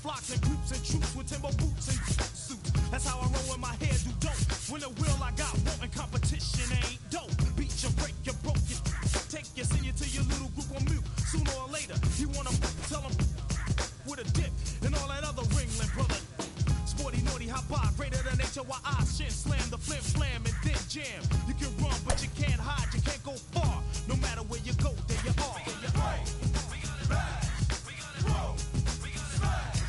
flocks and groups and troops with timber boots and suits. That's how I roll in my head, do dope. When the will I got wanting competition ain't dope. Beat you, break you, broke you. Take you, send you to your little group on mute. Sooner or later, you wanna tell them with a dip and all that other ringling, brother. Sporty, naughty, hop by, greater than HOI, shin, slam, the flim, flam, and then jam. You can run, but you can't hide, you can't go far. No matter where you go, there you are. There you are. We got bash, we got roll, we got smash.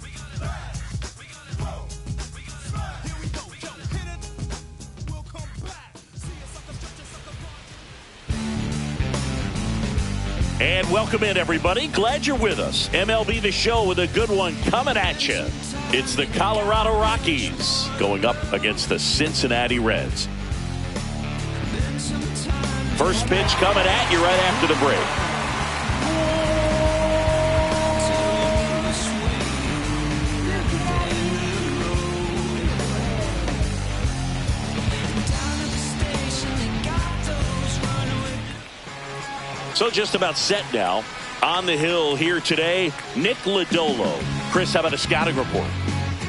We got bash, we got roll, we got smash. Here we go, yo, hit it. We'll come back. See you, sucker, stretch your sucker, rock. And welcome in, everybody. Glad you're with us. MLB The Show with a good one coming at you. It's the Colorado Rockies going up against the Cincinnati Reds. First pitch coming at you right after the break. So just about set now. On the hill here today, Nick Lodolo. Chris, how about a scouting report?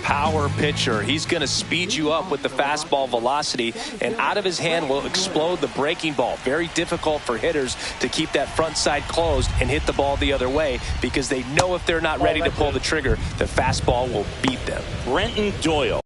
Power pitcher. He's going to speed you up with the fastball velocity, and out of his hand will explode the breaking ball. Very difficult for hitters to keep that front side closed and hit the ball the other way, because they know if they're not ready to pull the trigger, the fastball will beat them. Brenton Doyle.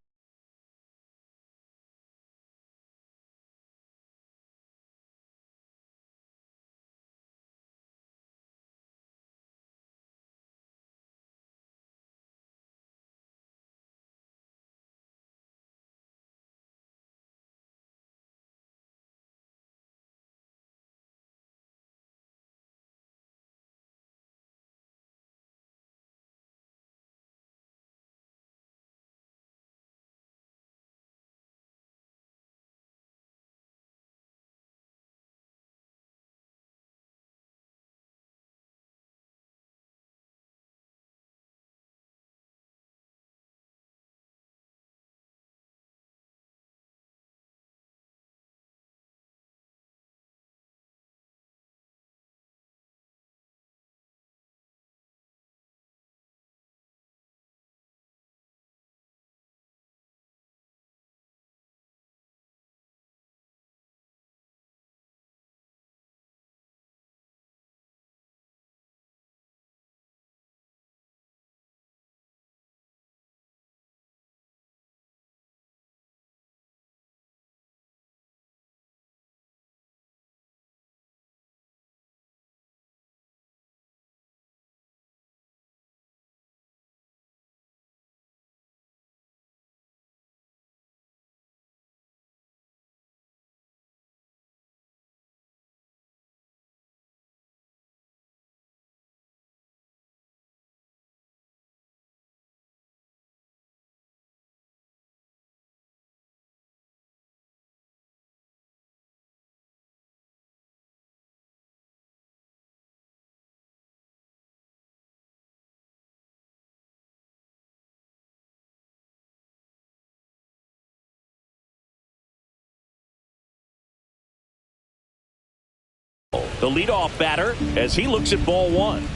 The leadoff batter as he looks at ball one.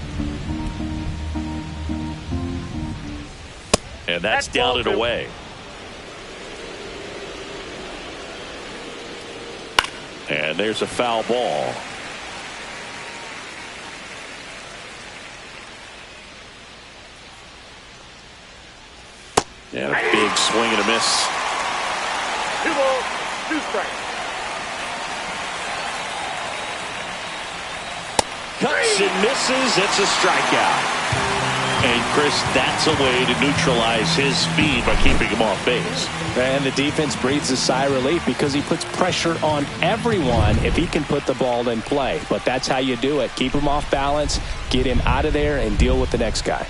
And that's down and away. And there's a foul ball. And a big swing and a miss. 2 balls, 2 strikes. Cuts and misses. It's a strikeout. And Chris, that's a way to neutralize his speed by keeping him off base. And the defense breathes a sigh of relief because he puts pressure on everyone if he can put the ball in play. But that's how you do it. Keep him off balance, get him out of there, and deal with the next guy.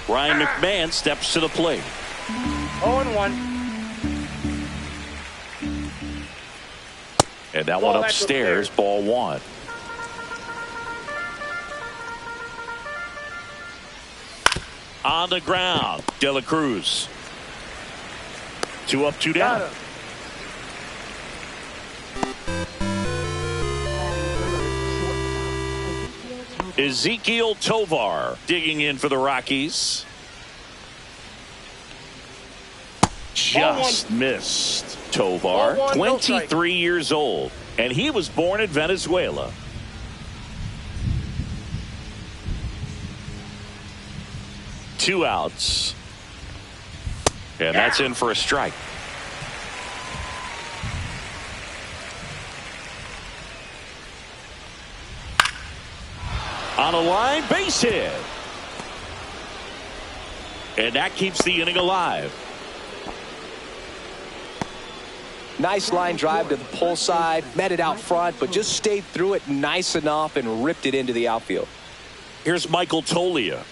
Ryan McMahon steps to the plate. 0-1. And that one upstairs, ball one. On the ground, De La Cruz. 2 up, 2 down. Ezekiel Tovar digging in for the Rockies. Just missed. Tovar, 23 years old, and he was born in Venezuela. Two outs. And that's in for a strike. On a line, base hit. And that keeps the inning alive. Nice line drive to the pull side, met it out front, but just stayed through it nice enough and ripped it into the outfield. Here's Michael Tolia.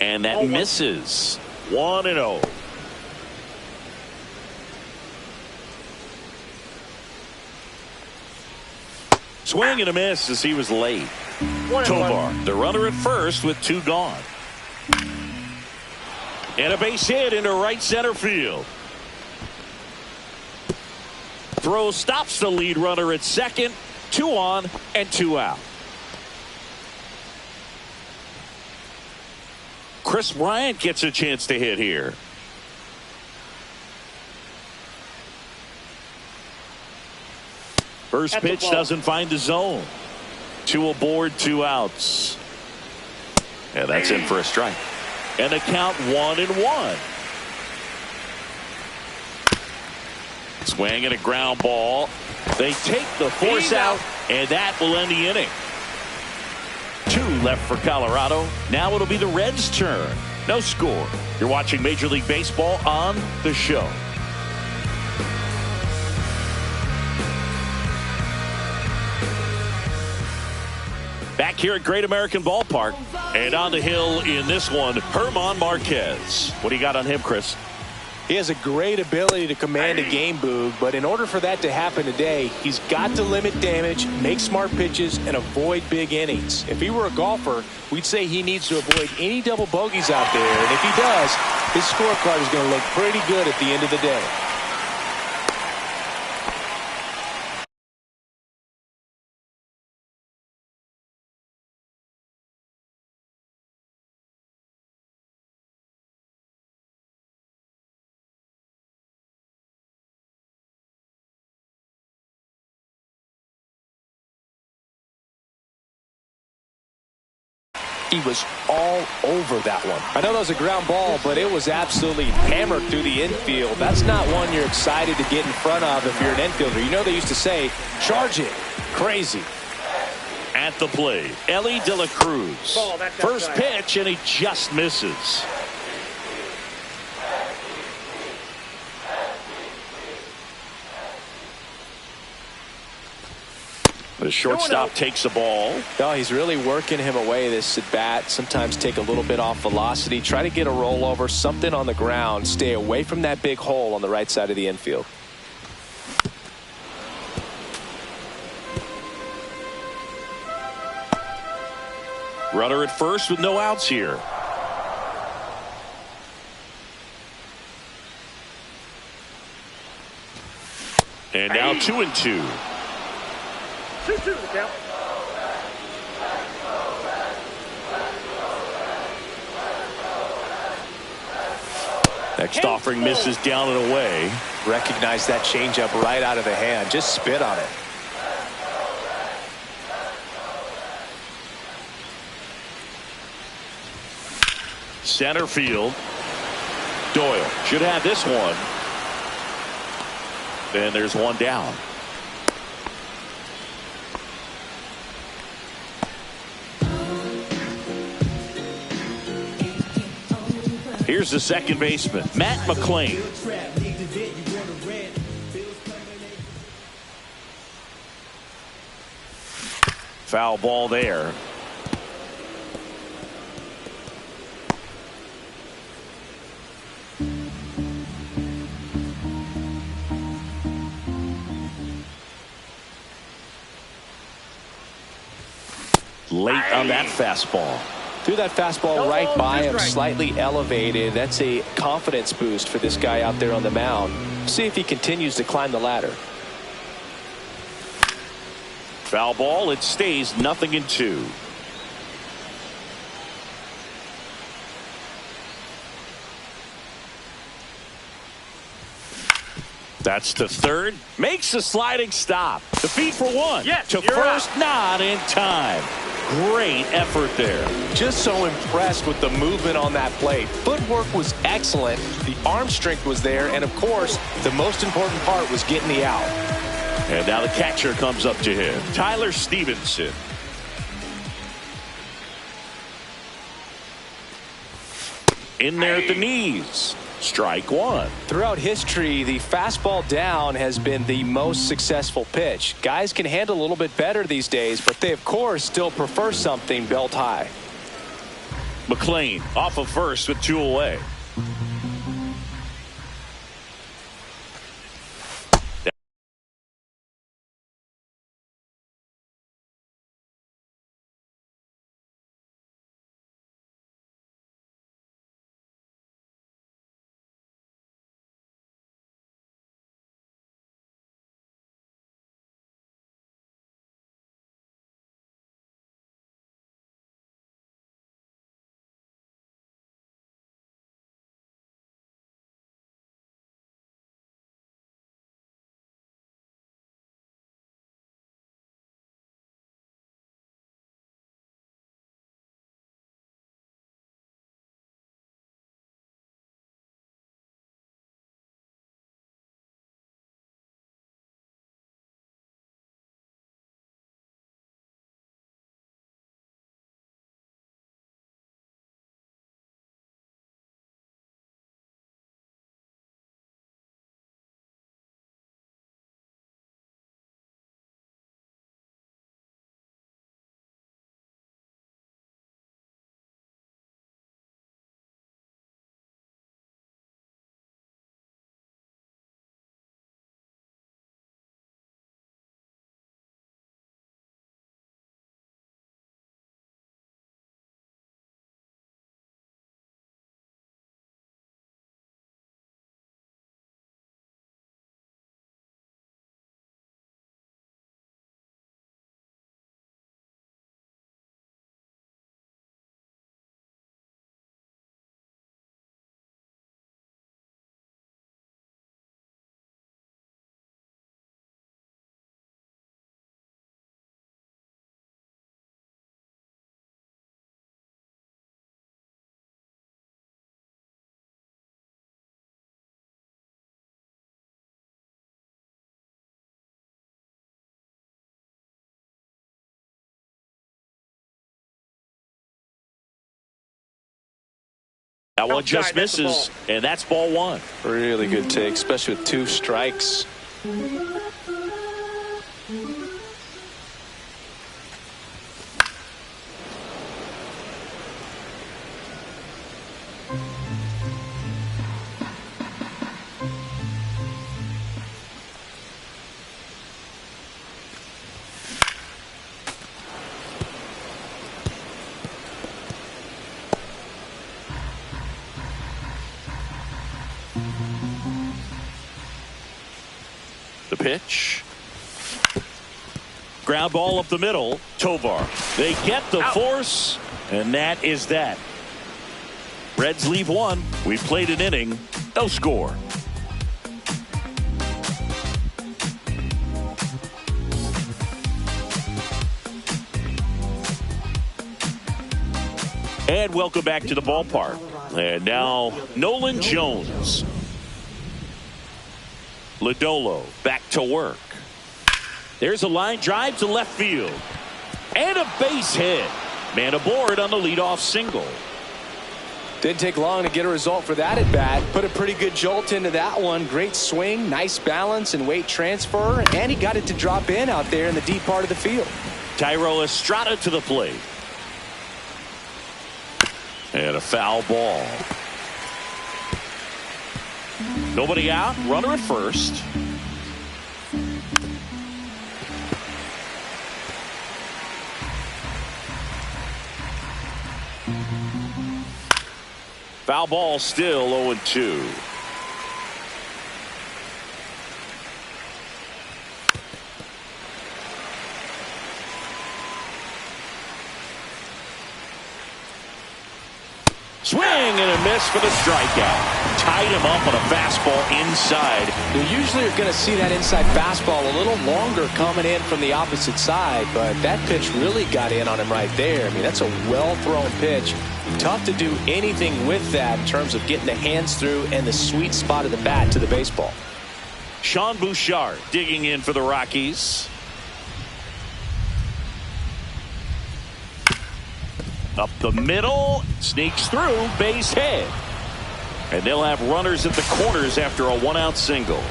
And that misses. 1-0. Swing and a miss as he was late. Tovar, the runner at first with two gone. And a base hit into right center field. Throw stops the lead runner at second. 2 on and 2 out. Chris Bryant gets a chance to hit here. First pitch doesn't find the zone. 2 aboard, 2 outs. And that's in for a strike. And the count 1-1. Swing and a ground ball. They take the force out, and that will end the inning. 2 left for Colorado. Now it'll be the Reds' turn. No score. You're watching Major League Baseball on The Show. Back here at Great American Ballpark. And on the hill in this one, Herman Marquez. What do you got on him, Chris? He has a great ability to command a game, Boog, but in order for that to happen today, he's got to limit damage, make smart pitches, and avoid big innings. If he were a golfer, we'd say he needs to avoid any double bogeys out there, and if he does, his scorecard is going to look pretty good at the end of the day. He was all over that one. I know that was a ground ball, but it was absolutely hammered through the infield. That's not one you're excited to get in front of if you're an infielder. You know they used to say, charge it. Crazy. At the plate, Ellie De La Cruz. First pitch, and he just misses. The shortstop takes the ball. No, he's really working him away this at bat. Sometimes take a little bit off velocity. Try to get a rollover, something on the ground. Stay away from that big hole on the right side of the infield. Runner at first with no outs here. And now 2-2. 2-2 the count. Next offering misses down and away. Recognize that changeup right out of the hand. Just spit on it. Center field. Doyle should have this one. And there's one down. Here's the second baseman, Matt McClain. Foul ball there. Late on that fastball. Threw that fastball right by him, slightly elevated. That's a confidence boost for this guy out there on the mound. See if he continues to climb the ladder. Foul ball. It stays 0-2. That's to third. Makes a sliding stop. The feed for one. Yes, to you're first, out. not in time. Great effort there. Just so impressed with the movement on that play. Footwork was excellent. The arm strength was there. And, of course, the most important part was getting the out. And now the catcher comes up to him. Tyler Stevenson. In there at the knees. Strike one. Throughout history, the fastball down has been the most successful pitch. Guys can handle a little bit better these days, but they, of course, still prefer something belt high. McLean off of first with 2 away. That one just misses, and that's ball one. Really good take, especially with 2 strikes. The pitch. Ground ball up the middle. Tovar. They get the force, and that is that. Reds leave one. We played an inning. No score. And welcome back to the ballpark. And now Nolan Jones. Lodolo back to work. There's a line drive to left field. And a base hit. Man aboard on the leadoff single. Didn't take long to get a result for that at bat. Put a pretty good jolt into that one. Great swing, nice balance and weight transfer. And he got it to drop in out there in the deep part of the field. Tyro Estrada to the plate. And a foul ball. Nobody out. Runner at first. Foul ball, still 0-2. Swing and a miss for the strikeout. Tied him up on a fastball inside. You usually are going to see that inside fastball a little longer coming in from the opposite side, but that pitch really got in on him right there. I mean, that's a well-thrown pitch. Tough to do anything with that in terms of getting the hands through and the sweet spot of the bat to the baseball. Sean Bouchard digging in for the Rockies. Up the middle, sneaks through, base hit. And they'll have runners at the corners after a one-out single.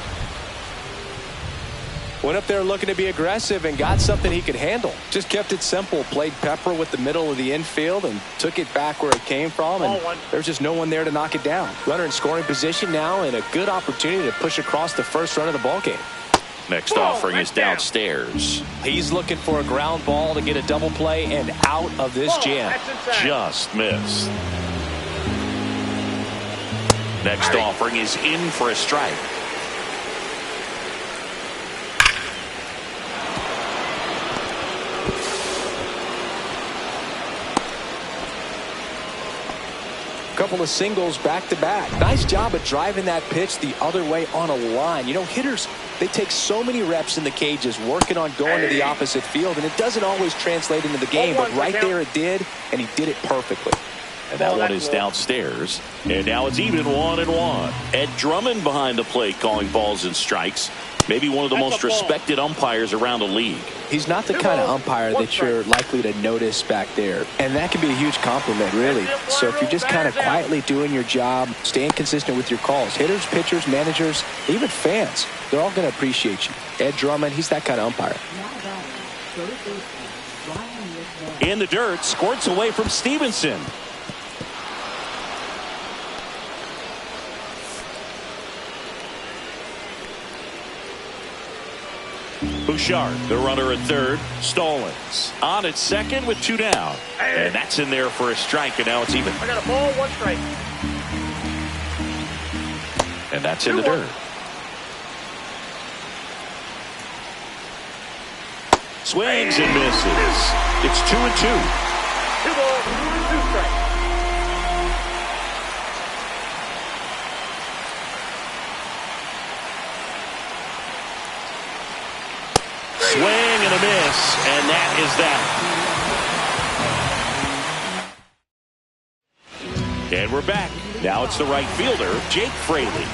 Went up there looking to be aggressive and got something he could handle. Just kept it simple, played pepper with the middle of the infield and took it back where it came from, and there's just no one there to knock it down. Runner in scoring position now and a good opportunity to push across the first run of the ball game. Next offering is downstairs. He's looking for a ground ball to get a double play and out of this jam. Just missed. Next offering is in for a strike. Couple of singles back to back. Nice job of driving that pitch the other way on a line. You know, hitters, they take so many reps in the cages working on going to the opposite field, and it doesn't always translate into the game, but right there it did, and he did it perfectly. And that one is downstairs. And now it's even 1-1. Ed Drummond behind the plate calling balls and strikes. Maybe one of the most respected umpires around the league. He's not the kind of umpire that you're likely to notice back there. And that can be a huge compliment, really. So if you're just kind of quietly doing your job, staying consistent with your calls, hitters, pitchers, managers, even fans, they're all going to appreciate you. Ed Drummond, he's that kind of umpire. In the dirt, squirts away from Stevenson. Bouchard, the runner at third. Stallings on at second with 2 down. And that's in there for a strike, and now it's even. I got a ball, 1 strike. And that's in the dirt. Swings and misses. It's 2-2. 2 balls, 2 strikes. Swing and a miss, and that is that. And we're back. Now it's the right fielder, Jake Fraley.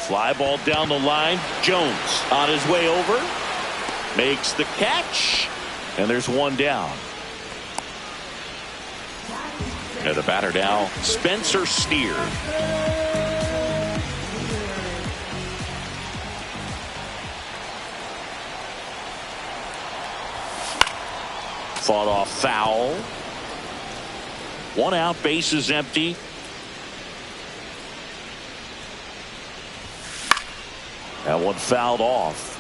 Fly ball down the line. Jones on his way over. Makes the catch. And there's 1 down. And the batter now, Spencer Steer. Fought off foul. 1 out, bases empty. That one fouled off.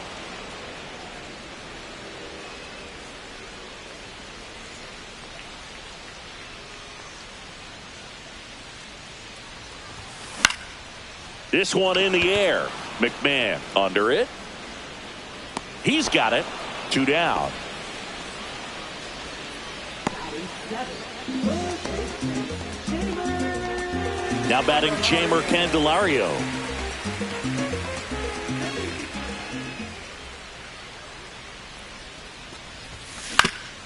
This one in the air. McMahon under it. He's got it. 2 down. Now batting Jeimer Candelario.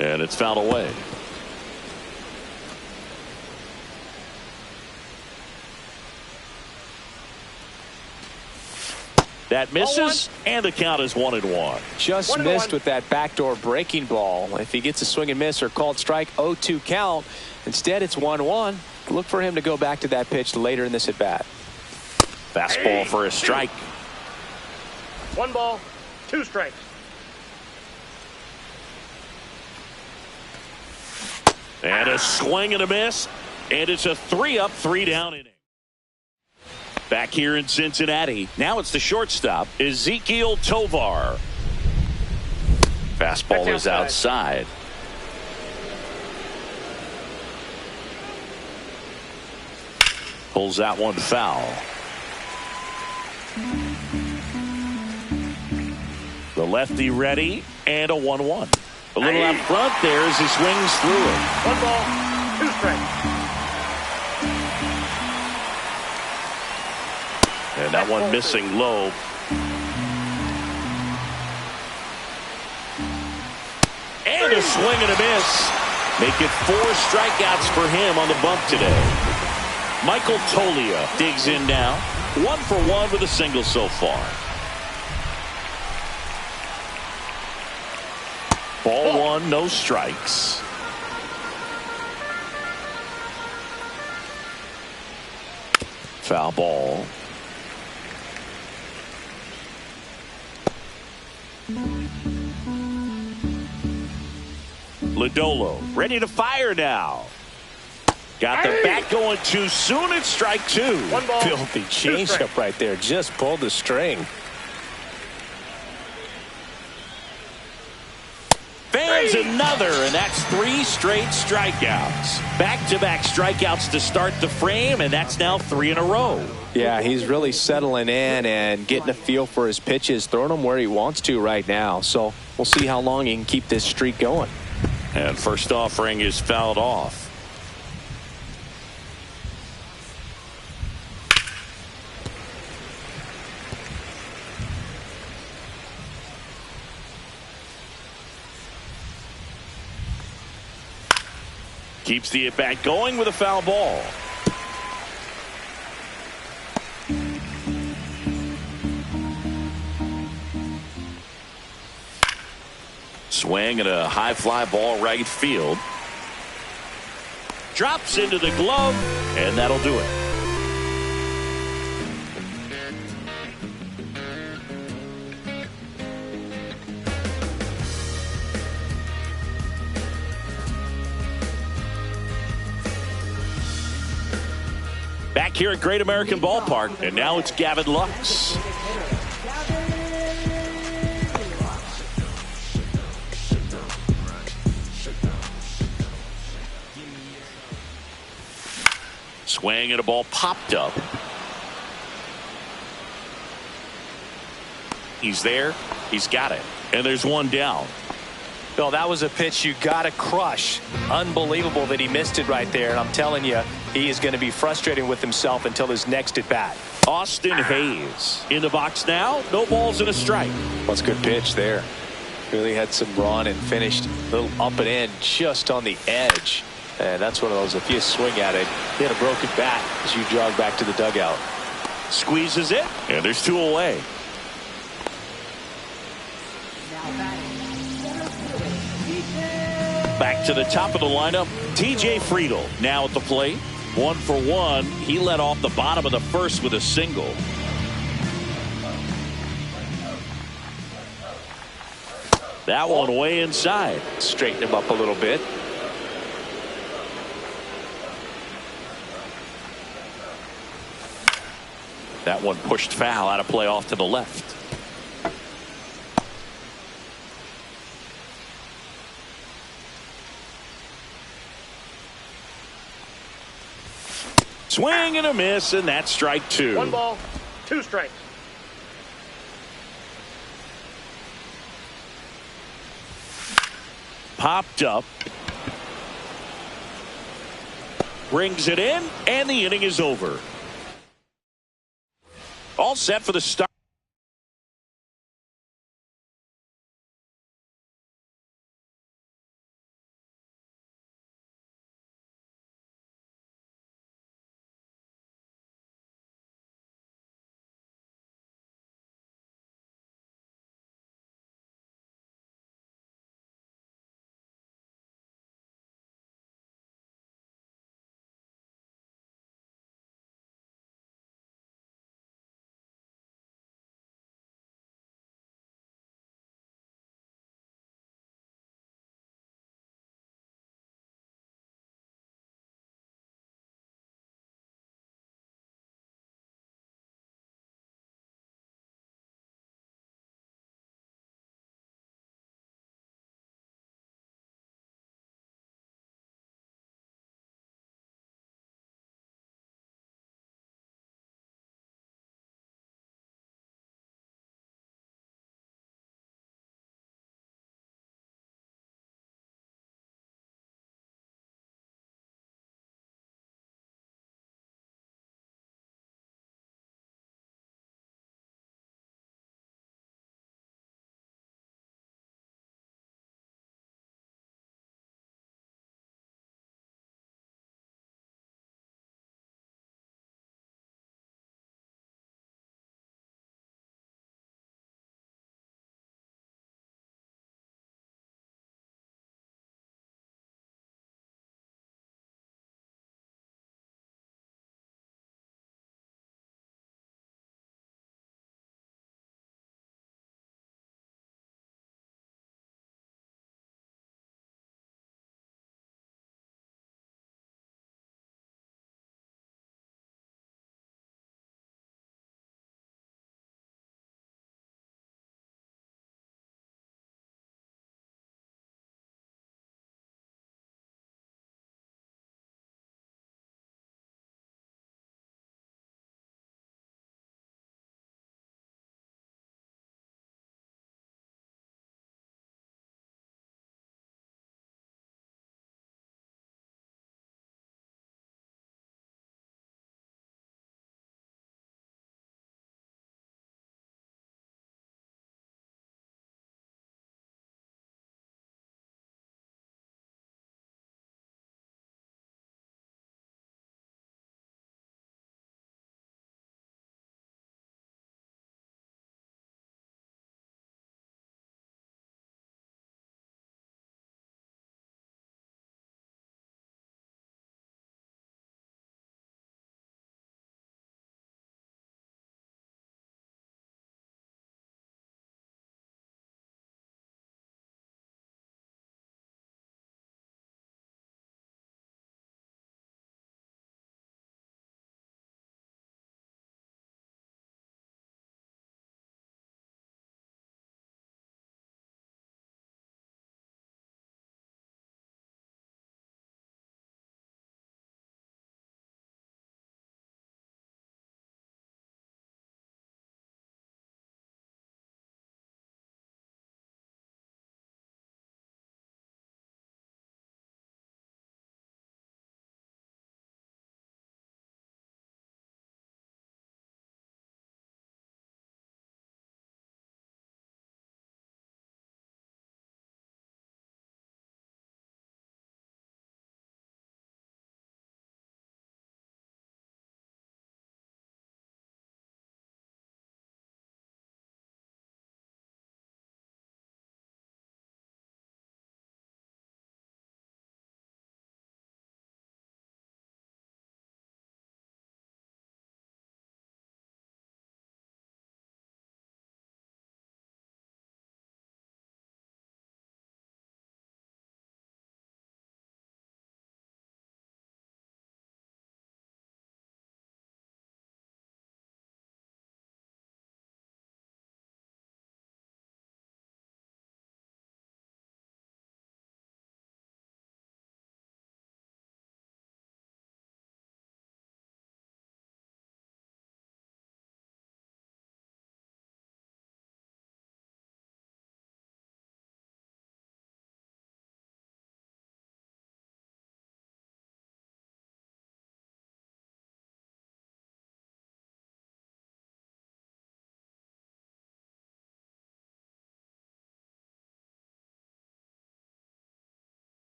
And it's fouled away. That misses, and the count is 1-1. Just missed with that backdoor breaking ball. If he gets a swing and miss or called strike, 0-2 count. Instead, it's 1-1. Look for him to go back to that pitch later in this at bat. Fastball for a strike. 1 ball, 2 strikes. And a swing and a miss, and it's a 3-up, 3-down inning. Back here in Cincinnati, now it's the shortstop, Ezekiel Tovar. Fastball is outside. Pulls that one foul. The lefty ready, and a 1-1. A little out front there as he swings through it. 1 ball, 2 strikes. And that one missing low. And a swing and a miss. Make it 4 strikeouts for him on the bump today. Michael Tolia digs in now. 1 for 1 with a single so far. Ball 1, no strikes. Foul ball. Lodolo ready to fire now. Got the bat going too soon. It's strike 2. 1 ball. Filthy changeup right there. Just pulled the string. Fans another, and that's 3 straight strikeouts. Back-to-back strikeouts to start the frame, and that's now 3 in a row. Yeah, he's really settling in and getting a feel for his pitches, throwing them where he wants to right now. So we'll see how long he can keep this streak going. And first offering is fouled off. Keeps the at-bat going with a foul ball. Swing and a high fly ball right field. Drops into the glove, and that'll do it. Back here at Great American Ballpark, and now it's Gavin Lux. Swing and a ball popped up. He's there. He's got it. And there's one down. Bill, that was a pitch you got to crush. Unbelievable that he missed it right there. And I'm telling you, he is going to be frustrated with himself until his next at bat. Austin Hayes in the box now. No balls and a strike. That's a good pitch there. Really had some run and finished a little up and in just on the edge. And that's one of those, if you swing at it, hit a broken bat as you jog back to the dugout. Squeezes it, and there's 2 away. Back to the top of the lineup, TJ Friedl now at the plate. 1 for 1. He led off the bottom of the first with a single. That one way inside. Straighten him up a little bit. That one pushed foul, out of play off to the left. Swing and a miss, and that's strike 2. 1 ball, 2 strikes. Popped up. Brings it in, and the inning is over. All set for the start.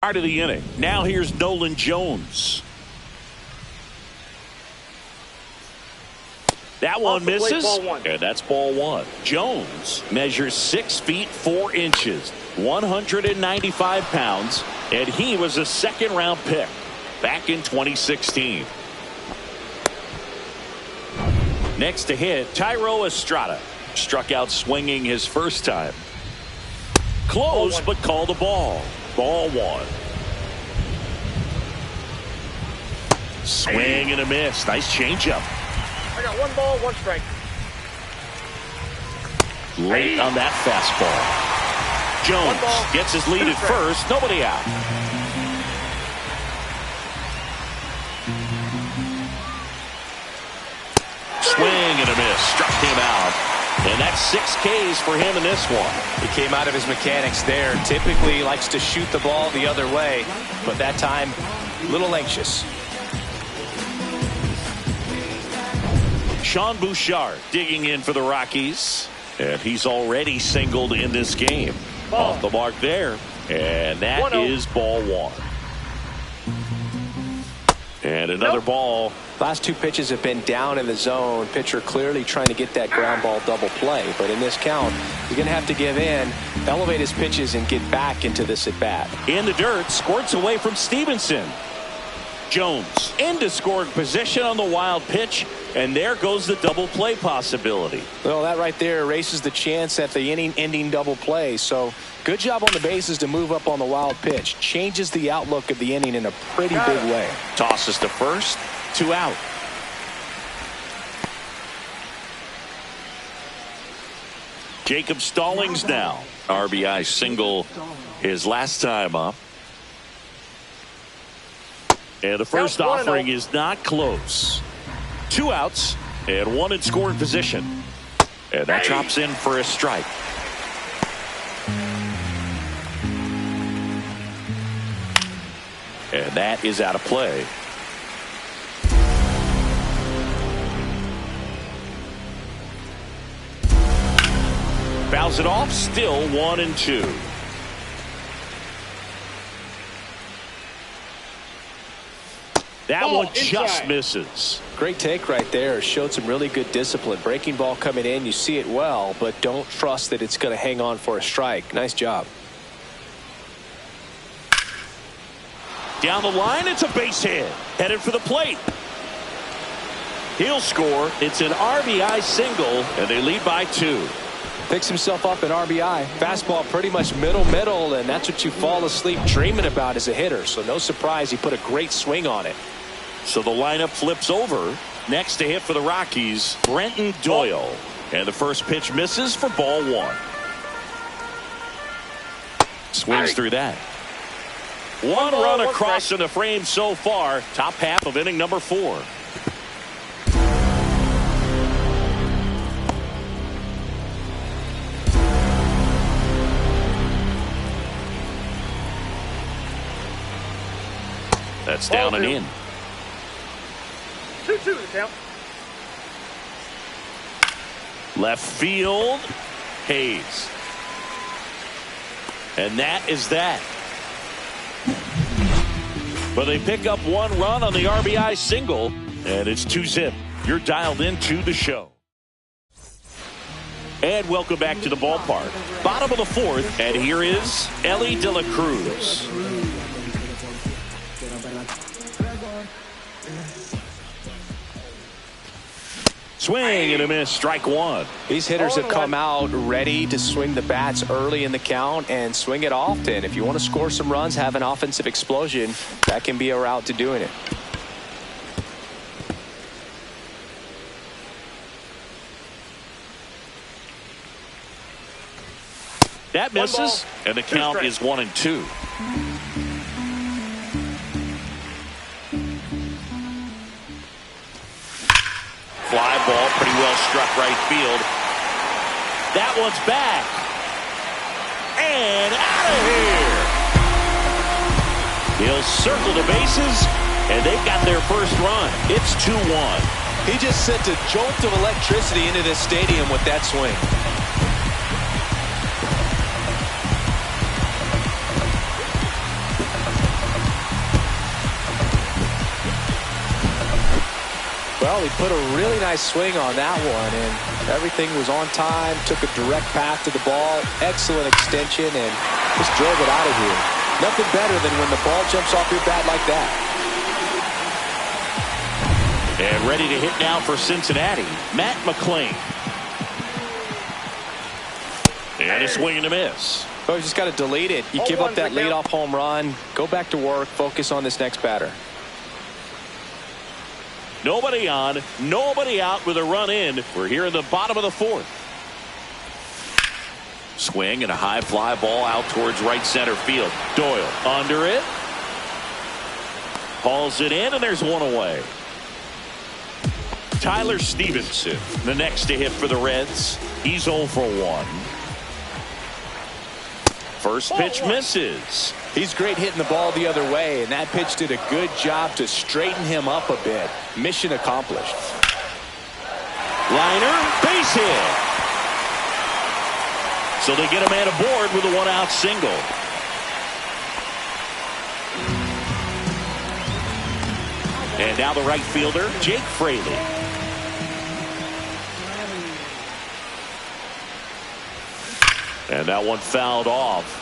Start of the inning. Now here's Nolan Jones. That one misses, and that's ball one. Jones measures 6 feet 4 inches, 195 pounds, and he was a second-round pick back in 2016. Next to hit, Tyro Estrada. Struck out swinging his first time. Close, but called a ball. Ball one. Swing and a miss. Nice changeup. I got 1 ball, 1 strike. Late on that fastball. Jones gets his lead at first. Nobody out. Swing and a miss. Struck him out. And that's 6 Ks for him in this one. He came out of his mechanics there. Typically he likes to shoot the ball the other way, but that time a little anxious. Sean Bouchard digging in for the Rockies. And he's already singled in this game. Ball. Off the mark there. And that is ball one. And another ball. Last 2 pitches have been down in the zone. Pitcher clearly trying to get that ground ball double play. But in this count, he's going to have to give in, elevate his pitches, and get back into this at bat. In the dirt, squirts away from Stevenson. Jones into scoring position on the wild pitch, and there goes the double play possibility. Well, that right there erases the chance at the inning-ending double play. So good job on the bases to move up on the wild pitch. Changes the outlook of the inning in a pretty big way. Tosses to first, 2 out. Jacob Stallings now. RBI single his last time up. And the first offering is not close. 2 outs and 1 in scoring position. And that drops in for a strike. And that is out of play. Fouls it off, still 1-2. That one just misses. Great take right there. Showed some really good discipline. Breaking ball coming in, you see it well, but don't trust that it's going to hang on for a strike. Nice job. Down the line, it's a base hit. Headed for the plate. He'll score. It's an RBI single, and they lead by 2. Picks himself up an RBI. Fastball pretty much middle, and that's what you fall asleep dreaming about as a hitter. So no surprise he put a great swing on it. So the lineup flips over. Next to hit for the Rockies, Brenton Doyle. And the first pitch misses for ball one. Swings through that. One run across in the frame so far. Top half of inning number 4. That's down and in. 2-2 the count. Left field, Hayes. And that is that. But they pick up 1 run on the RBI single, and it's 2-zip. You're dialed into the show. And welcome back to the ballpark. Bottom of the 4th, and here is Ellie De La Cruz. Swing and a miss, strike 1. These hitters have come out ready to swing the bats early in the count and swing it often. If you want to score some runs, have an offensive explosion, that can be a route to doing it. That misses, and the count is 1-2. Fly ball, pretty well struck right field. That one's back. And out of here. He'll circle the bases, and they've got their first run. It's 2-1. He just sent a jolt of electricity into this stadium with that swing. Well, he put a really nice swing on that one, and everything was on time, took a direct path to the ball, excellent extension, and just drove it out of here. Nothing better than when the ball jumps off your bat like that. And ready to hit now for Cincinnati, Matt McClain. And a swing and a miss. Oh, you just got to delete it. You give up that leadoff home run, go back to work, focus on this next batter. Nobody on, nobody out with a run in. We're here in the bottom of the fourth. Swing and a high fly ball out towards right center field. Doyle under it. Hauls it in, and there's one away. Tyler Stevenson, the next to hit for the Reds. He's 0 for 1. First pitch misses. He's great hitting the ball the other way, and that pitch did a good job to straighten him up a bit. Mission accomplished. Liner, base hit. So they get a man aboard with a one-out single. And now the right fielder, Jake Fraley. And that one fouled off.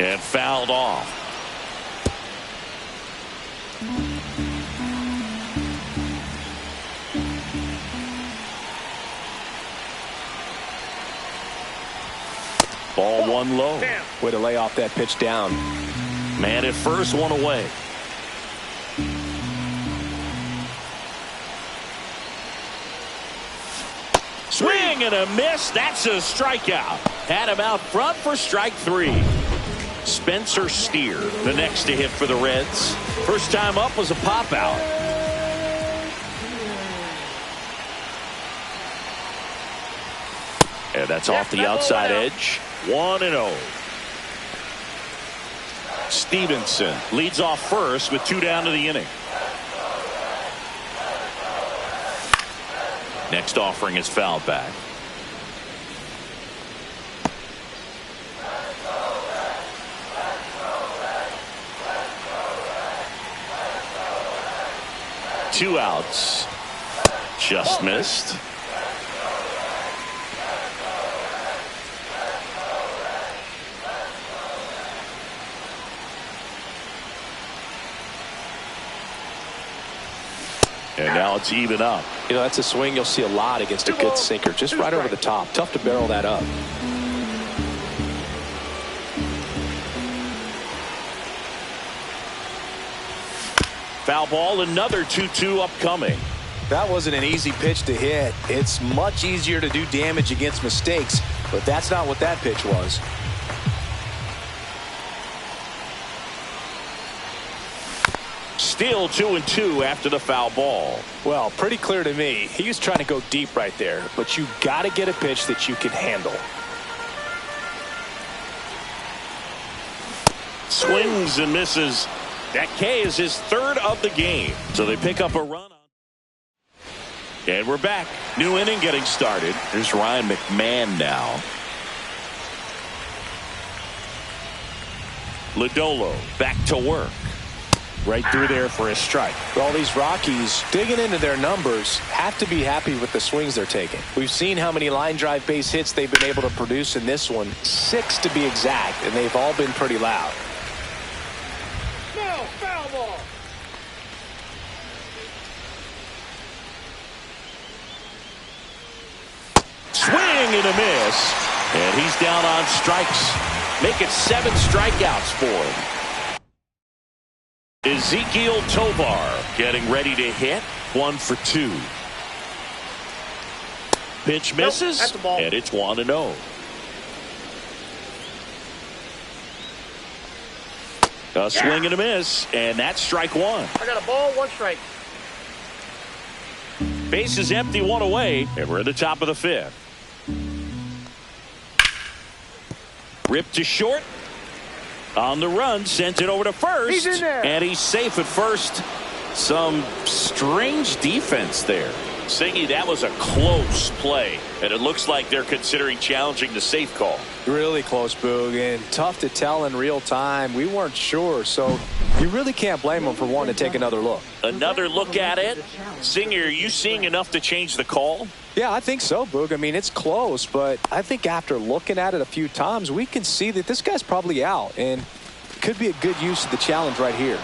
And fouled off. Ball one low. Way to lay off that pitch down. Man at first, one away. Swing and a miss. That's a strikeout. Had him out front for strike 3. Spencer Steer, the next to hit for the Reds. First time up was a pop out. And that's off the outside edge. 1-0. Stevenson leads off first with 2 down to the inning. Next offering is fouled back. Two outs. Just missed. And now it's even up. You know, that's a swing you'll see a lot against a good sinker. Just right over the top. Tough to barrel that up. Foul ball, another 2-2 upcoming. That wasn't an easy pitch to hit. It's much easier to do damage against mistakes, but that's not what that pitch was. Still 2-2 after the foul ball. Well, pretty clear to me. He was trying to go deep right there, but you got to get a pitch that you can handle. Swings and misses. That K is his 3rd of the game. So they pick up a run. And we're back. New inning getting started. Here's Ryan McMahon now. Lodolo back to work. Right through there for a strike. Well, these Rockies, digging into their numbers, have to be happy with the swings they're taking. We've seen how many line drive base hits they've been able to produce in this one. 6 to be exact, and they've all been pretty loud. No, foul ball. Swing and a miss. And he's down on strikes. Make it 7 strikeouts for him. Ezekiel Tovar getting ready to hit. 1 for 2. Pitch misses. That's a ball. And it's 1-0. A swing and a miss. And that's strike 1. I got a ball, 1 strike. Base is empty, 1 away. And we're in the top of the 5th. Ripped to short. On the run, sent it over to first. He's in there. And he's safe at first. Some strange defense there. Singy, that was a close play, and it looks like they're considering challenging the safe call. Really close, Boog, and tough to tell in real time. We weren't sure, so you really can't blame them for wanting to take another look. Another look at it. Singer, are you seeing enough to change the call? Yeah, I think so, Boog. I mean, it's close, but I think after looking at it a few times, we can see that this guy's probably out, and could be a good use of the challenge right here.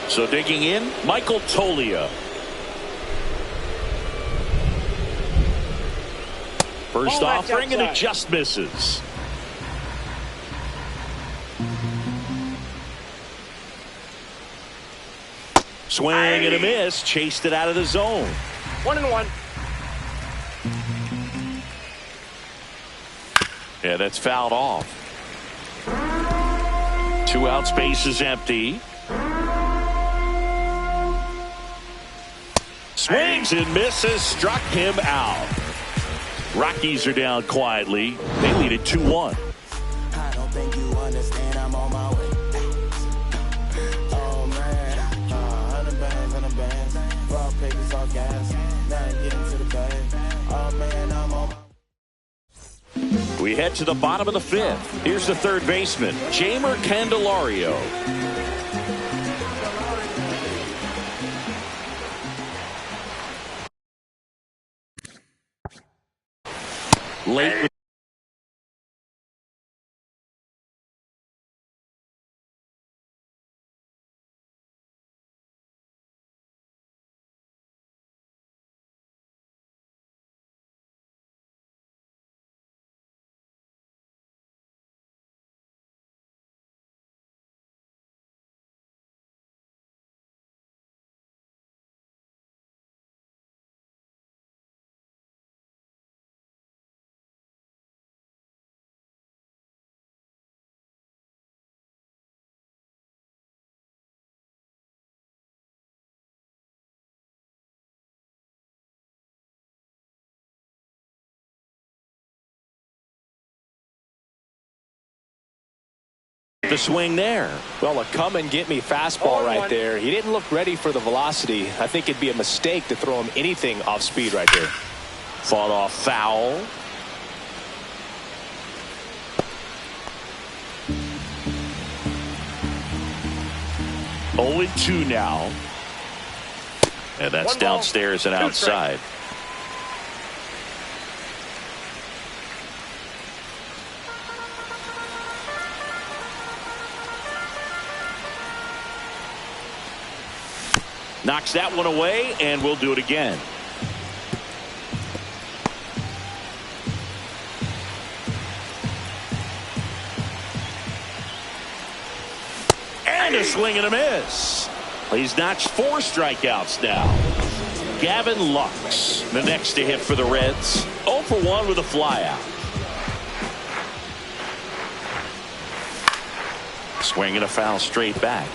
So digging in, Michael Tolia. First offering, and it just misses. Swing and a miss. Chased it out of the zone. 1-1. Yeah, that's fouled off. 2 out, space is empty. Swings and misses. Struck him out. Rockies are down quietly. They lead it 2-1. I don't think you understand, I'm on my way. Oh man, 100 bands, raw papers, all gas. Now I'm getting to the bag. Oh man, I'm on my. We head to the bottom of the 5th. Here's the third baseman, Jeimer Candelario. Late. The swing there. Well, a come-and-get-me fastball right there. He didn't look ready for the velocity. I think it'd be a mistake to throw him anything off speed right there. Fought off foul. Oh, 2 now. And that's downstairs and outside. Knocks that one away, and we'll do it again. And a swing and a miss. He's notched 4 strikeouts now. Gavin Lux, the next to hit for the Reds. 0 for 1 with a flyout. Swing and a foul straight back.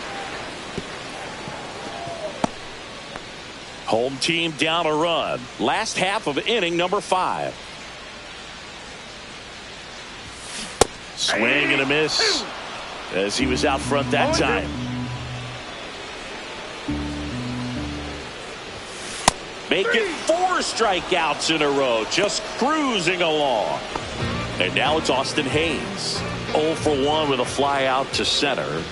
Home team down a run. Last half of inning number 5. Swing and a miss as he was out front that time. Make it 4 strikeouts in a row, just cruising along. And now it's Austin Hayes. 0 for 1 with a fly out to center.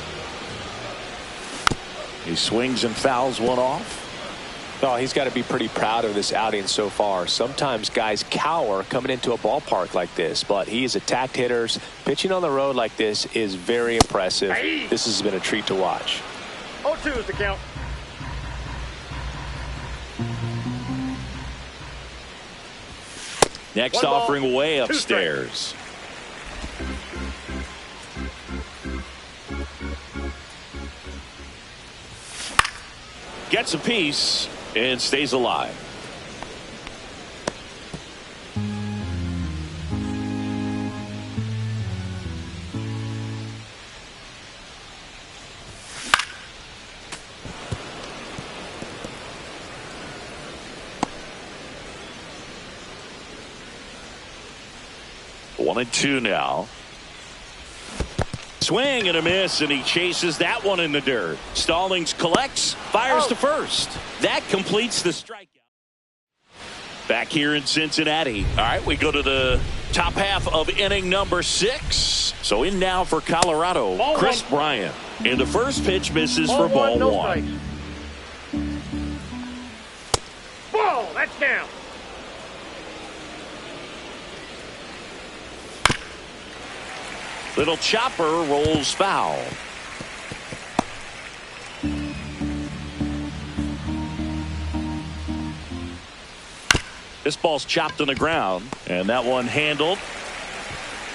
He swings and fouls one off. Oh, he's got to be pretty proud of this outing so far. Sometimes guys cower coming into a ballpark like this, but he has attacked hitters. Pitching on the road like this is very impressive. This has been a treat to watch. 0-2 is the count. Next offering way upstairs. Gets a piece and stays alive. One and 2 now. Swing and a miss, and he chases that one in the dirt. Stallings collects, fires to first. That completes the strikeout. Back here in Cincinnati. All right, we go to the top half of inning number 6. So in now for Colorado, Ball Chris one. Bryant. And the first pitch misses Ball for ball one, no one. strikes. Ball, that's down. Little chopper rolls foul. This ball's chopped on the ground, and that one handled.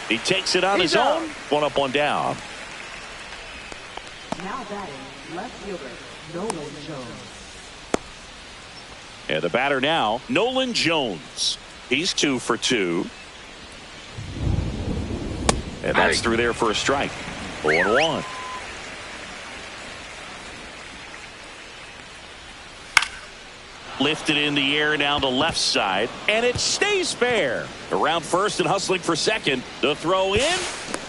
He takes it on his own. One up, one down. Now batting, left fielder, Nolan Jones. And the batter now, Nolan Jones. He's 2 for 2. And that's through there for a strike. 0-1. Lifted in the air down the left side, and it stays fair. Around first and hustling for second. The throw in,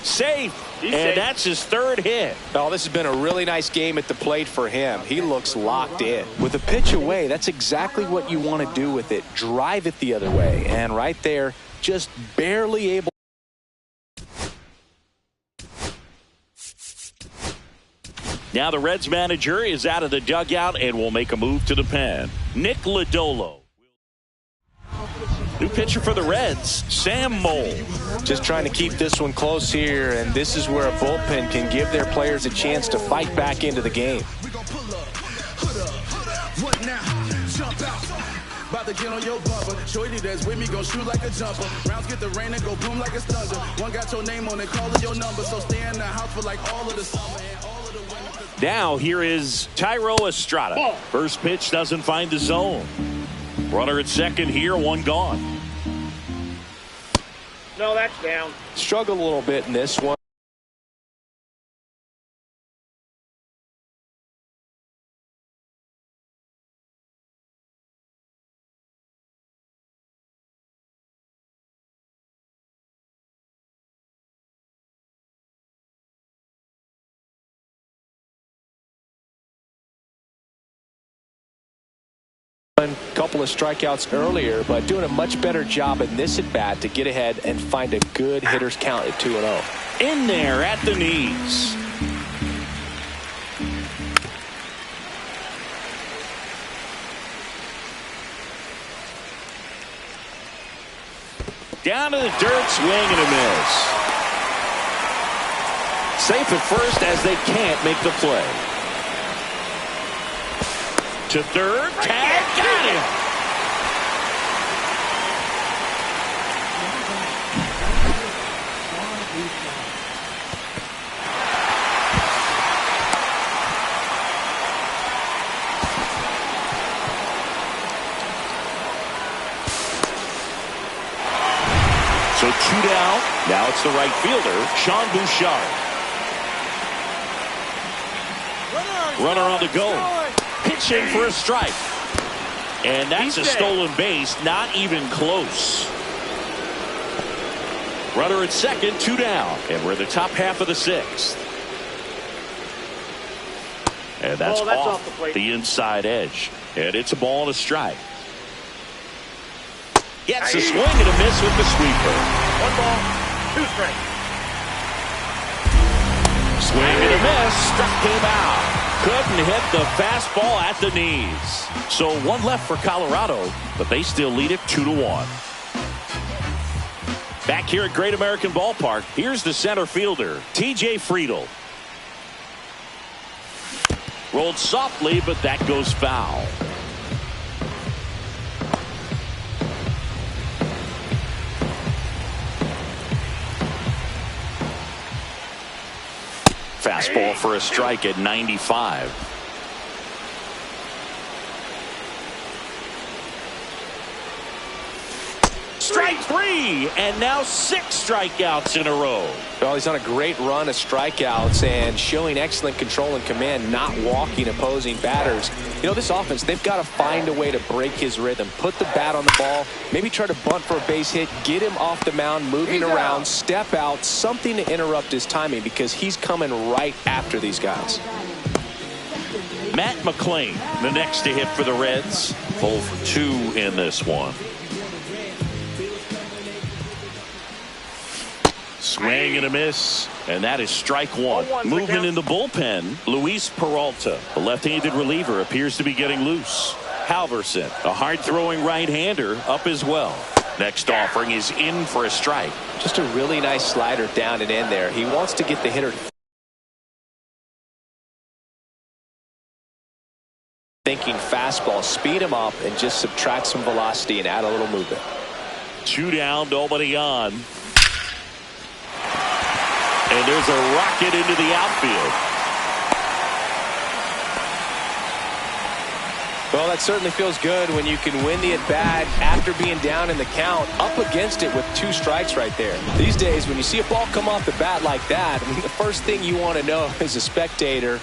safe. And that's his third hit. Oh, this has been a really nice game at the plate for him. He looks locked in. With a pitch away, that's exactly what you want to do with it. Drive it the other way. And right there, just barely able. Now the Reds manager is out of the dugout and will make a move to the pen. Nick Lodolo. New pitcher for the Reds, Sam Moll. Just trying to keep this one close here, and this is where a bullpen can give their players a chance to fight back into the game. About to get on your bumper. Shorty that's with me gon' shoot like a jumper. Rounds get the rain and go boom like it's thunder. One got your name on it, call it your number. So stay in the house for like all of the summer and all of the winter. Now here is Tyro Estrada. Ball. First pitch doesn't find the zone. Runner at second here, one gone. No, that's down. Struggled a little bit in this one. Couple of strikeouts earlier, but doing a much better job in this at bat to get ahead and find a good hitter's count at 2-0. In there at the knees. Down to the dirt, swing and a miss. Safe at first as they can't make the play. To third, tag, got him. So 2 down. Now it's the right fielder, Sean Bouchard. Runner on the go. Pitching for a strike. And that's a stolen base, not even close. Runner at second, 2 down. And we're in the top half of the 6th. And that's off the inside edge. And it's a ball and a strike. Gets a swing and a miss with the sweeper. 1 ball, 2 strikes. Swing and a miss, struck him out. Couldn't hit the fastball at the knees. So 1 left for Colorado, but they still lead it 2-1. Back here at Great American Ballpark, here's the center fielder, TJ Friedl. Rolled softly, but that goes foul. Fastball for a strike at 95. Strike 3. 3, and now 6 strikeouts in a row. Well, he's on a great run of strikeouts and showing excellent control and command, not walking opposing batters. You know, this offense, they've got to find a way to break his rhythm, put the bat on the ball, maybe try to bunt for a base hit, get him off the mound, moving around, step out, something to interrupt his timing, because he's coming right after these guys. Matt McClain, the next to hit for the Reds. 0 for 2 in this one. Swing and a miss, and that is strike 1. Movement in the bullpen. Luis Peralta, the left-handed reliever, appears to be getting loose. Halverson, a hard-throwing right-hander, up as well. Next offering is in for a strike. Just a really nice slider down and in there. He wants to get the hitter thinking fastball, speed him up, and just subtract some velocity and add a little movement. 2 down, nobody on. And there's a rocket into the outfield. Well, that certainly feels good when you can win the at-bat after being down in the count, up against it with 2 strikes right there. These days, when you see a ball come off the bat like that, I mean, the first thing you want to know as a spectator,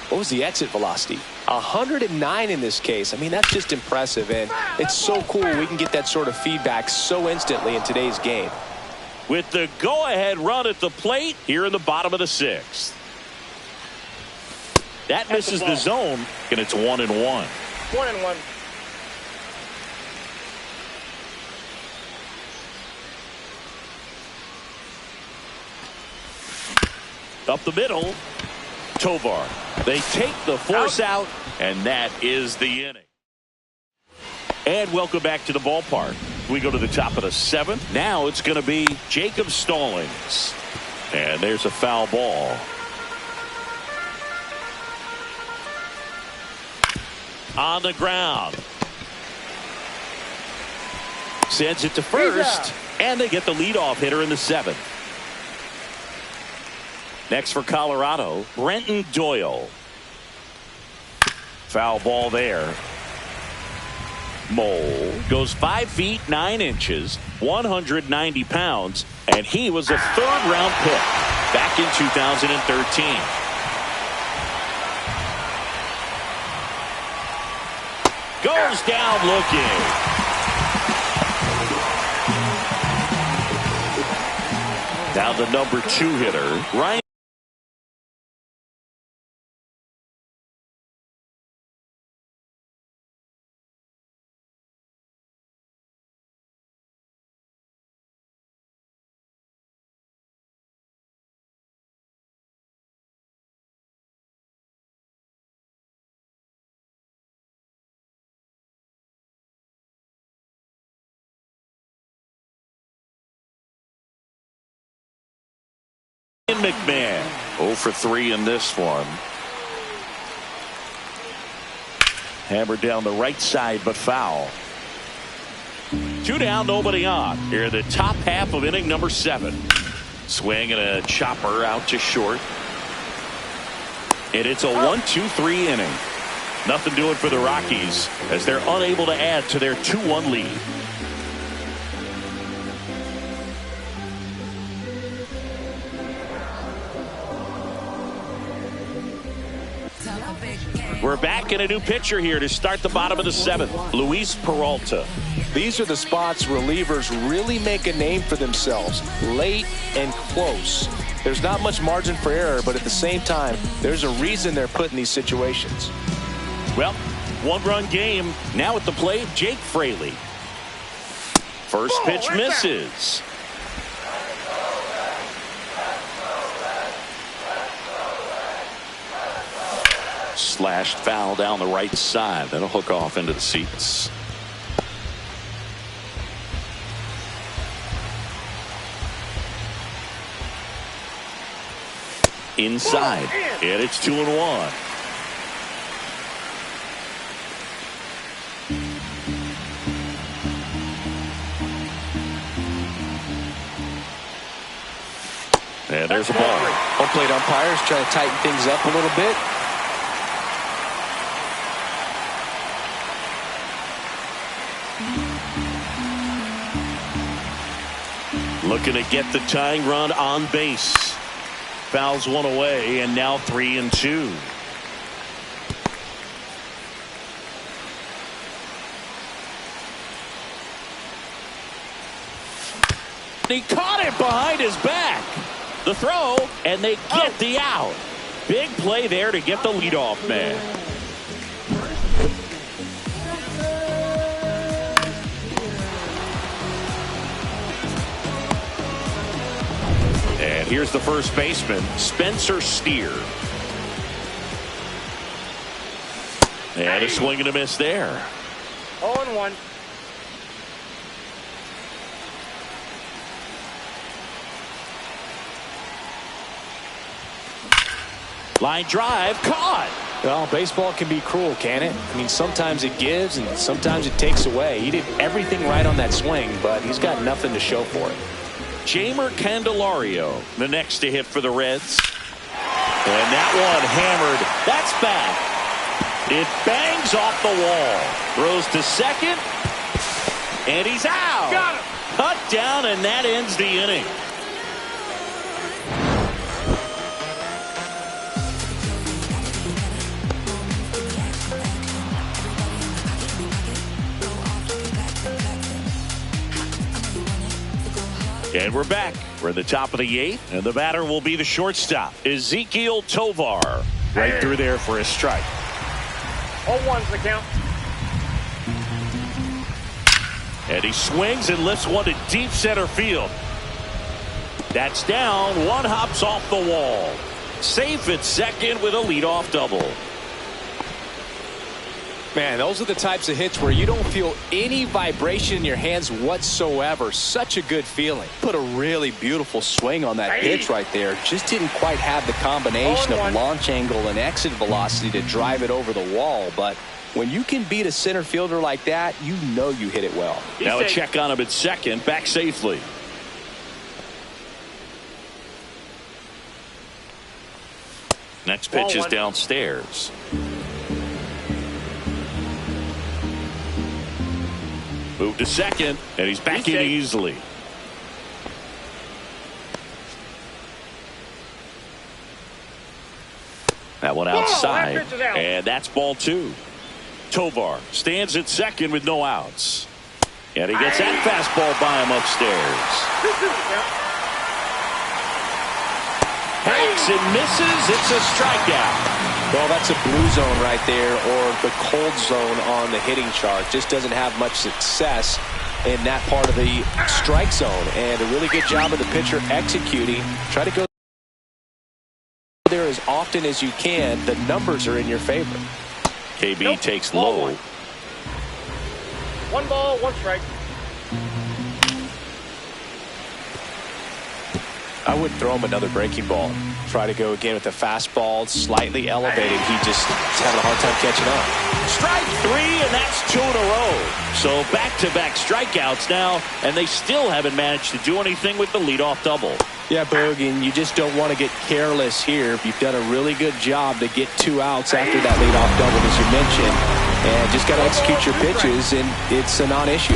what was the exit velocity? 109 in this case. I mean, that's just impressive, and it's so cool we can get that sort of feedback so instantly in today's game. With the go-ahead run at the plate here in the bottom of the 6th. That misses the zone, and it's 1-1. 1-1. Up the middle, Tovar. They take the force out, and that is the inning. And welcome back to the ballpark. We go to the top of the 7th. Now it's going to be Jacob Stallings. And there's a foul ball. On the ground. Sends it to first. And they get the leadoff hitter in the 7th. Next for Colorado, Brenton Doyle. Foul ball there. Mole goes 5 feet 9 inches, 190 pounds, and he was a 3rd-round pick back in 2013. Goes down looking. Now the number 2 hitter, Ryan. McMahon 0 for 3 in this one. Hammered down the right side, but foul. 2 down, nobody on. Here in the top half of inning number 7. Swing and a chopper out to short. And it's a 1-2-3 inning. Nothing doing for the Rockies as they're unable to add to their 2-1 lead. We're back in a new pitcher here to start the bottom of the 7th. Luis Peralta. These are the spots relievers really make a name for themselves. Late and close. There's not much margin for error, but at the same time, there's a reason they're put in these situations. Well, 1-run game. Now at the plate, Jake Fraley. First pitch misses. Slashed foul down the right side. That'll hook off into the seats. Inside. And it's 2-1. And there's a ball. Home plate umpires trying to tighten things up a little bit. Looking to get the tying run on base. Fouls one away, and now 3-2. He caught it behind his back. The throw, and they get the out. Big play there to get the leadoff man. And here's the first baseman, Spencer Steer. And a swing and a miss there. 0-1. Line drive, caught. Well, baseball can be cruel, can it? I mean, sometimes it gives and sometimes it takes away. He did everything right on that swing, but he's got nothing to show for it. Jamer Candelario, the next to hit for the Reds. And that one hammered. That's back. It bangs off the wall. Throws to second. And he's out. Got him. Cut down, and that ends the inning. And we're back. We're at the top of the 8th, and the batter will be the shortstop, Ezequiel Tovar. Right through there for a strike. 0-1's the count. And he swings and lifts one to deep center field. That's down. One hops off the wall. Safe at second with a leadoff double. Man, those are the types of hits where you don't feel any vibration in your hands whatsoever. Such a good feeling. Put a really beautiful swing on that pitch right there. Just didn't quite have the combination of launch angle and exit velocity to drive it over the wall. But when you can beat a center fielder like that, you know you hit it well. Now a check on him at second. Back safely. Next pitch is downstairs. Move to second, and he's back in easily. That one outside, and that's ball 2. Tovar stands at second with no outs. And he gets that fastball by him upstairs. Hanks and misses. It's a strikeout. Well, that's a blue zone right there, or the cold zone on the hitting chart. Just doesn't have much success in that part of the strike zone. And a really good job of the pitcher executing. Try to go there as often as you can. The numbers are in your favor. KB takes low. 1 ball, 1 strike. I would throw him another breaking ball. Try to go again with the fastball, slightly elevated. He just having a hard time catching up. Strike 3, and that's 2 in a row. So back-to-back strikeouts now, and they still haven't managed to do anything with the leadoff double. Yeah, Boog, and you just don't want to get careless here. You've done a really good job to get 2 outs after that leadoff double, as you mentioned, and just got to execute your pitches, and it's a non-issue.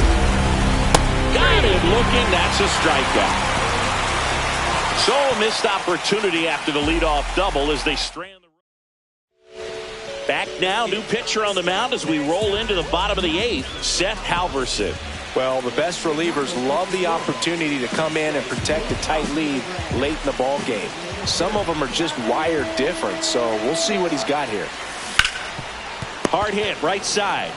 Got it looking. That's a strikeout. So a missed opportunity after the leadoff double as they strand the run. Back now, new pitcher on the mound as we roll into the bottom of the 8th, Seth Halverson. Well, the best relievers love the opportunity to come in and protect a tight lead late in the ball game. Some of them are just wired different, so we'll see what he's got here. Hard hit, right side.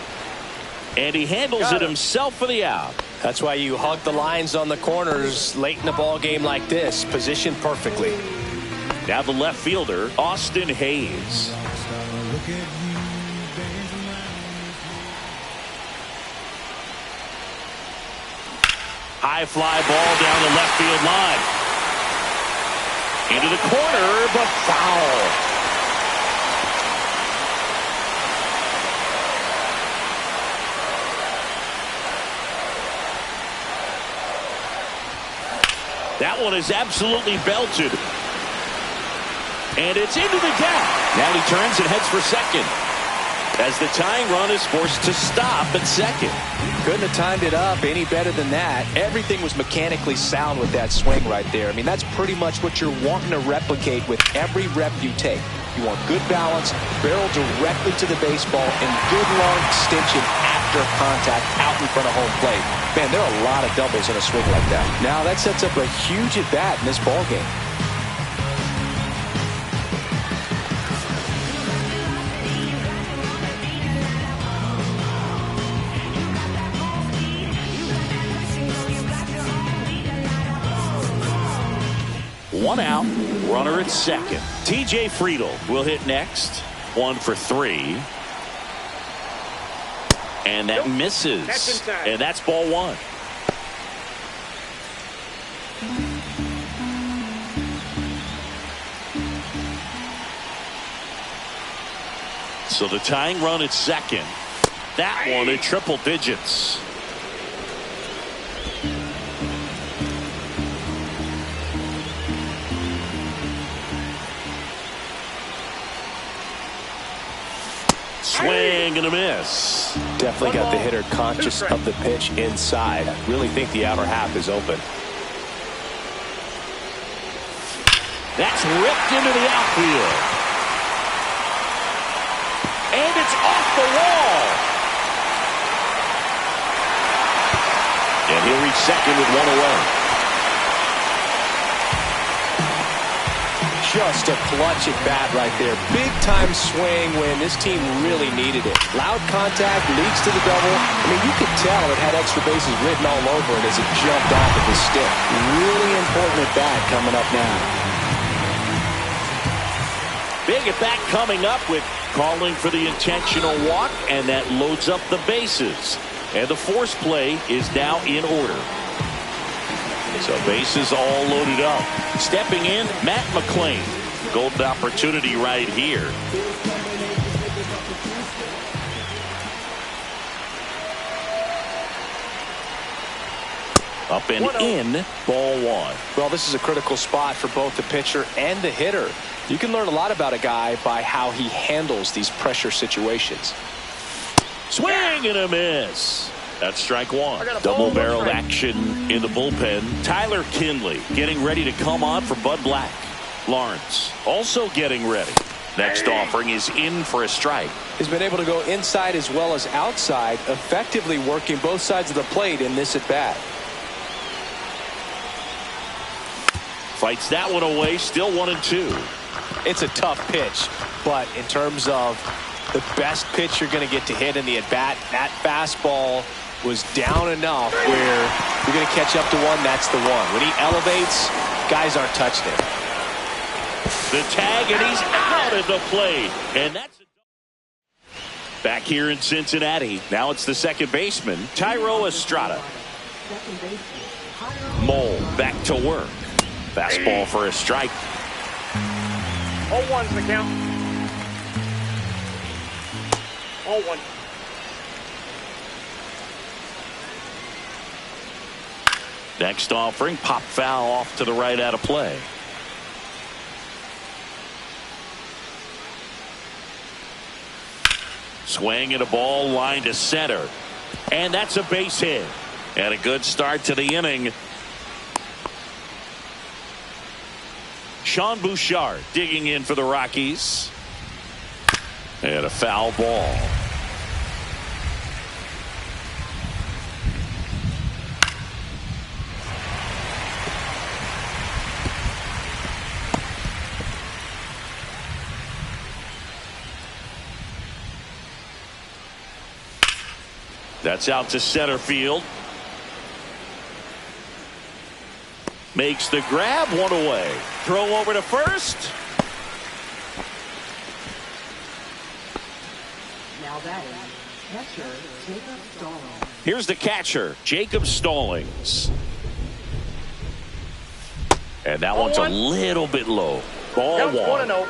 And he handles it himself for the out. That's why you hug the lines on the corners late in the ball game like this, positioned perfectly. Now the left fielder, Austin Hayes. High fly ball down the left field line. Into the corner, but foul. That one is absolutely belted. And it's into the gap. Now he turns and heads for second. as the tying run is forced to stop at second. Couldn't have timed it up any better than that. Everything was mechanically sound with that swing right there. I mean, that's pretty much what you're wanting to replicate with every rep you take. You want good balance, barrel directly to the baseball, and good long extension after contact out in front of home plate. Man, there are a lot of doubles in a swing like that. Now that sets up a huge at-bat in this ball game. One out, runner at second. TJ Friedel will hit next. 1 for 3. And that misses. That's inside. And that's ball 1. So the tying run at second. That one in triple digits. Swing and a miss. Definitely got the hitter conscious of the pitch inside. Really think the outer half is open. That's ripped into the outfield. And it's off the wall. And he'll reach second with 1 away. Just a clutch at bat right there. Big time swing when this team really needed it. Loud contact, leads to the double. I mean, you could tell it had extra bases written all over it as it jumped off of his stick. Really important at bat coming up now. Big at bat coming up with calling for the intentional walk, and that loads up the bases. And the force play is now in order. So bases all loaded up. Stepping in, Matt McClain. Golden opportunity right here. Up and in, ball 1. Well, this is a critical spot for both the pitcher and the hitter. You can learn a lot about a guy by how he handles these pressure situations. Swing and a miss. That's strike 1. Double-barreled action in the bullpen. Tyler Kinley getting ready to come on for Bud Black. Lawrence also getting ready. Next offering is in for a strike. He's been able to go inside as well as outside, effectively working both sides of the plate in this at-bat. Fights that one away, still 1-2. It's a tough pitch, but in terms of the best pitch you're going to get to hit in the at-bat, that fastball was down enough where you're going to catch up to one. That's the one. When he elevates, guys aren't touching him. The tag, and he's out at the plate. And that's back here in Cincinnati. Now it's the second baseman, Tyro Estrada. Mole back to work. Fastball for a strike. 0-1's the count. 0-1. Next offering, pop foul off to the right out of play. Swing and a ball line to center. And that's a base hit. And a good start to the inning. Sean Bouchard digging in for the Rockies. And a foul ball. That's out to center field. Makes the grab, 1 away. Throw over to first. Now that is catcher Jacob Stallings. Here's the catcher, Jacob Stallings. And that one's a little bit low. Ball 1. 1-0.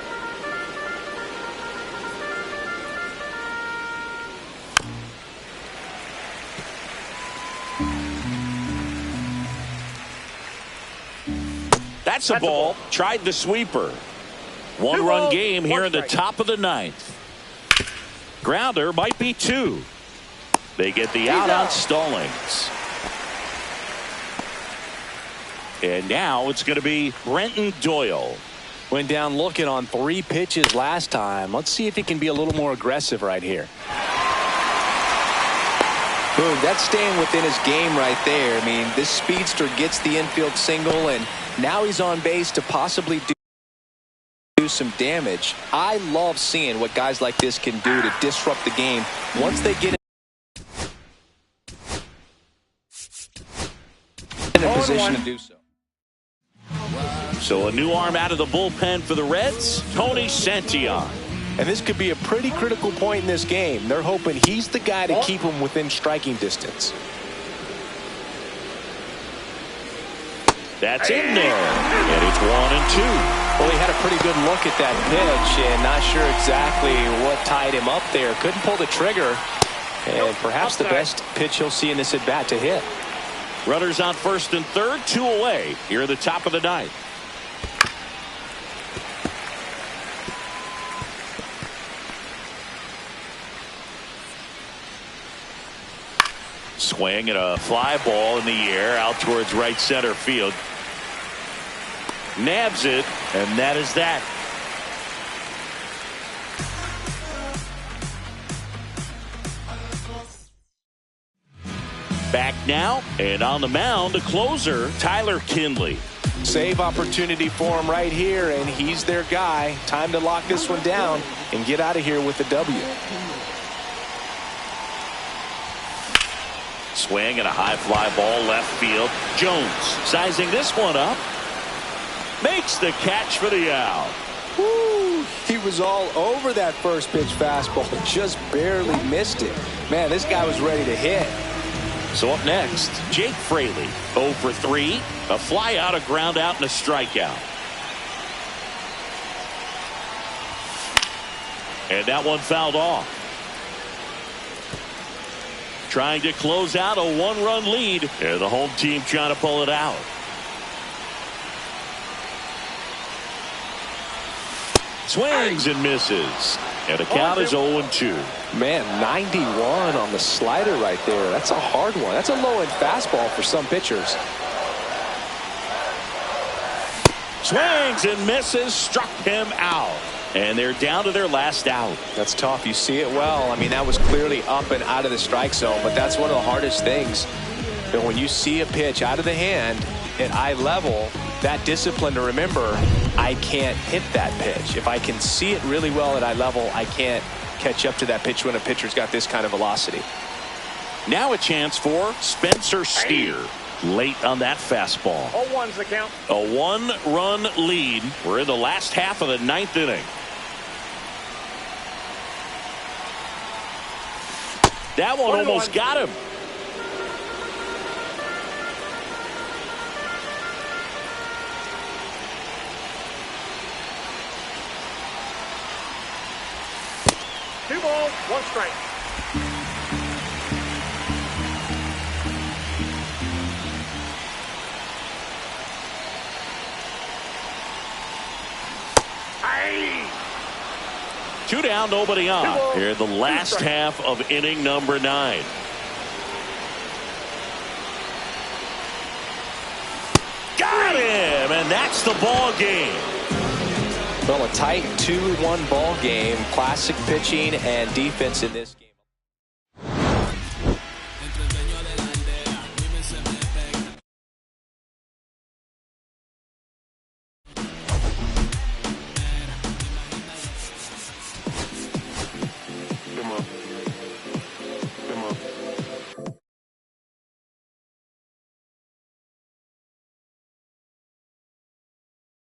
That's a ball. Tried the sweeper. 1-run game here in the top of the 9th. Grounder might be 2. They get the out on Stallings. And now it's going to be Brenton Doyle. Went down looking on 3 pitches last time. Let's see if he can be a little more aggressive right here. Boom, that's staying within his game right there. I mean, this speedster gets the infield single, and now he's on base to possibly do some damage. I love seeing what guys like this can do to disrupt the game once they get in a position to do so. So a new arm out of the bullpen for the Reds, Tony Santillan. And this could be a pretty critical point in this game. They're hoping he's the guy to keep him within striking distance. That's in there. And it's 1-2. Well, he had a pretty good look at that pitch and not sure exactly what tied him up there. Couldn't pull the trigger. And perhaps the best pitch he'll see in this at-bat to hit. Runners on first and third, 2 away here at the top of the ninth. Swing and a fly ball in the air out towards right center field. Nabs it, and that is that. Back now, and on the mound, a closer, Tyler Kinley. Save opportunity for him right here, and he's their guy. Time to lock this one down and get out of here with a W. Swing and a high fly ball left field. Jones sizing this one up. Makes the catch for the out. Woo, he was all over that first pitch fastball, but just barely missed it. Man, this guy was ready to hit. So up next, Jake Fraley, 0 for 3. A fly out, a ground out, and a strikeout. And that one fouled off. Trying to close out a 1-run lead. And the home team trying to pull it out. Swings and misses. And the count is 0-2. Man, 91 on the slider right there. That's a hard one. That's a low-end fastball for some pitchers. Swings and misses. Struck him out. And they're down to their last out. That's tough. You see it well. I mean, that was clearly up and out of the strike zone, but that's one of the hardest things. And when you see a pitch out of the hand at eye level, that discipline to remember, I can't hit that pitch. If I can see it really well at eye level, I can't catch up to that pitch when a pitcher's got this kind of velocity. Now a chance for Spencer Steer. Late on that fastball. 0-1's the count. A 1-run lead. We're in the last half of the 9th inning. That one almost got him. Two balls, 1 strike. Two down, nobody on. Here in the last half of inning number 9. Got him, and that's the ball game. Well, a tight 2-1 ball game. Classic pitching and defense in this game.